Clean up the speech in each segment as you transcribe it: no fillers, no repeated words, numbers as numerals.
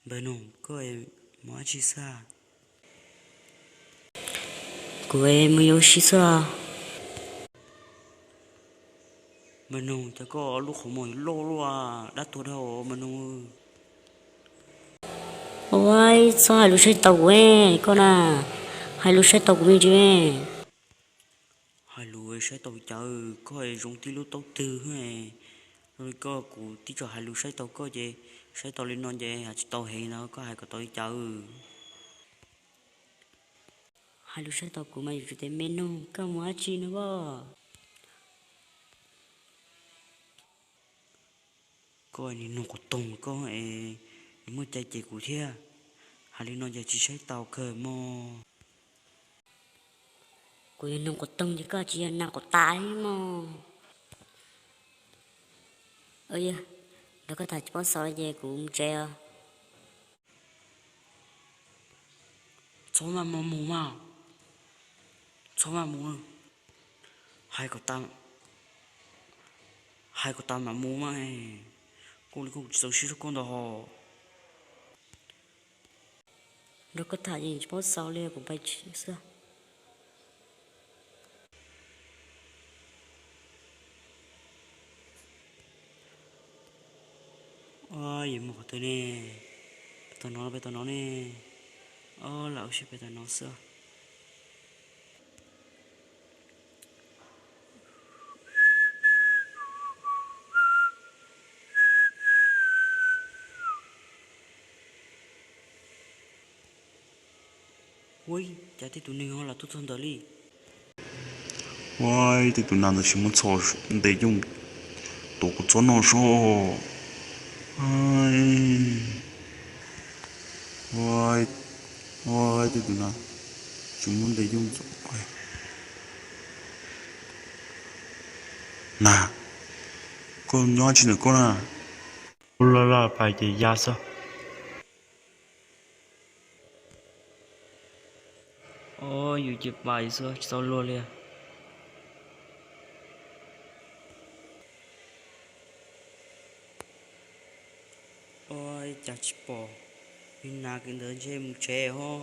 Bueno, coi moi chi sa. Coi mo yo shi sa. Bueno, ta có lúc không mồi lô lô à, đã tuổi đâu mà nó. Ôi, sao hai lúc say tàu ấy, con à, hai lúc say tàu của mình chứ. Hai lúc say tàu chờ, coi dùng tí lúc tàu từ hè, rồi có cụ tí cho hai lúc say tàu có gì, say tàu lên non gì, tàu hè nó có hai cái tàu chờ. Hai lúc say tàu của mày rồi tới menu, có mua chi nữaบ่? Coi ni nó có tông có ấy, mua trái chị của thia, hai lúc non giờ chỉ say tàu khờ mò. Coi nó có tông chứ có chỉ là có tái mò. Ơi, nó có thật bó sói về cũng treo. Chó mà mù mà, chó mà mù, hai cái tam mà mù mà, cô cũng sống sướng con đó. Nó có thật gì bó sói lên cũng phải xưa. Ôi, gì mà tôi nè, bây tôi nói nè, lão sư bây tôi nói xưa. Ôi, chả thấy tụi mình là tôi thân đó đi. Why thì tụi nàng chỉ muốn cho để dùng tổ của cho nó sao ai why why thì tụi nàng chỉ muốn để dùng nè con nhỏ chỉ là con à là phải để giá sao Ôi, dù chụp bài xưa, sao luôn liền. Ôi, chả chịu bỏ, mình nào cái đứa chơi một trẻ ho.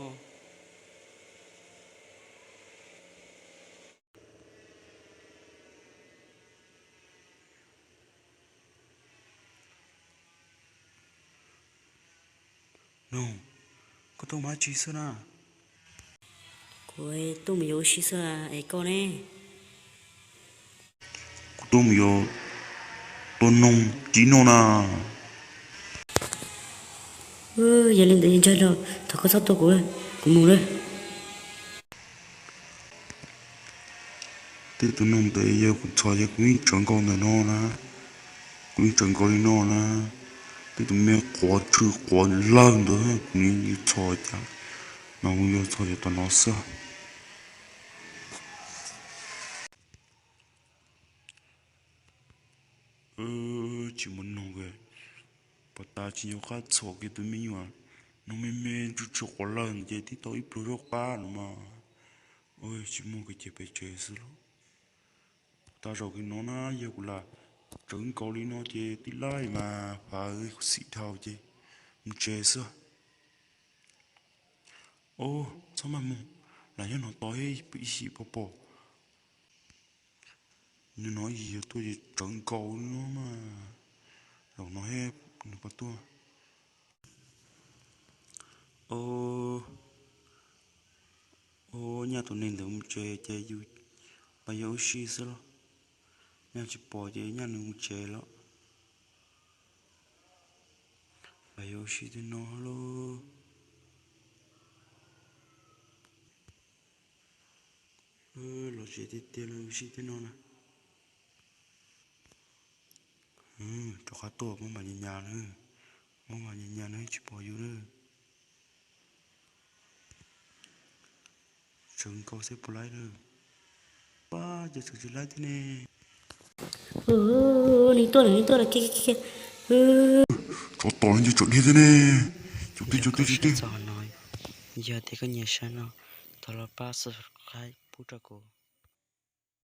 no có tao má chỉ sao na Ôi, tôi mới yêu xí xưa à, ấy con ấy. có tao mày yo tao nông chỉ nông na Giờ lên tự chơi rồi, thật có sắp tôi của mù đấy. thì tụi nông tới giờ cũng cho giờ cũng chẳng con nữa nó na cũng chẳng con nó na thì tụi mẹ quá chữ quá lớn đó cũng như cho chả nó cũng như cho tụi nó sợ chỉ muốn nói về bà ta chỉ có khát số cái tụi mình mà nó mới chút chút quá lớn vậy thì tôi ít được ba nữa mà ôi chỉ muốn cái chế bị chế sự luôn ta rồi cái nó giờ cũng là trứng câu đi nó chế tí lại mà phải xị thao chế mình chế sự ô sao mà mù là cho nó tối bị xị bỏ bỏ như nói gì tôi chỉ trứng câu nó mà rồi nó hết nó bắt tôi Ô, nhà tụi mình thì chơi chơi vui. Bây giờ xí xưa lo, nhà chỉ bỏ chơi nhà nó chơi lo. Bây giờ xí thì nó lo. Lo chơi thì tiền lo xí thì nó nè. Cho khá tổ mà nhà nữa. Mà nhà nữa chỉ bỏ vô nữa. Trứng câu sẽ bỏ lại nữa. Ba giờ chỉ lại thế này. Ní tôi là kia. Cho tao như chỗ đi thế này chỗ đi Giờ thì có nhà sao nó. Tao là ba sợ khai bút ra cổ.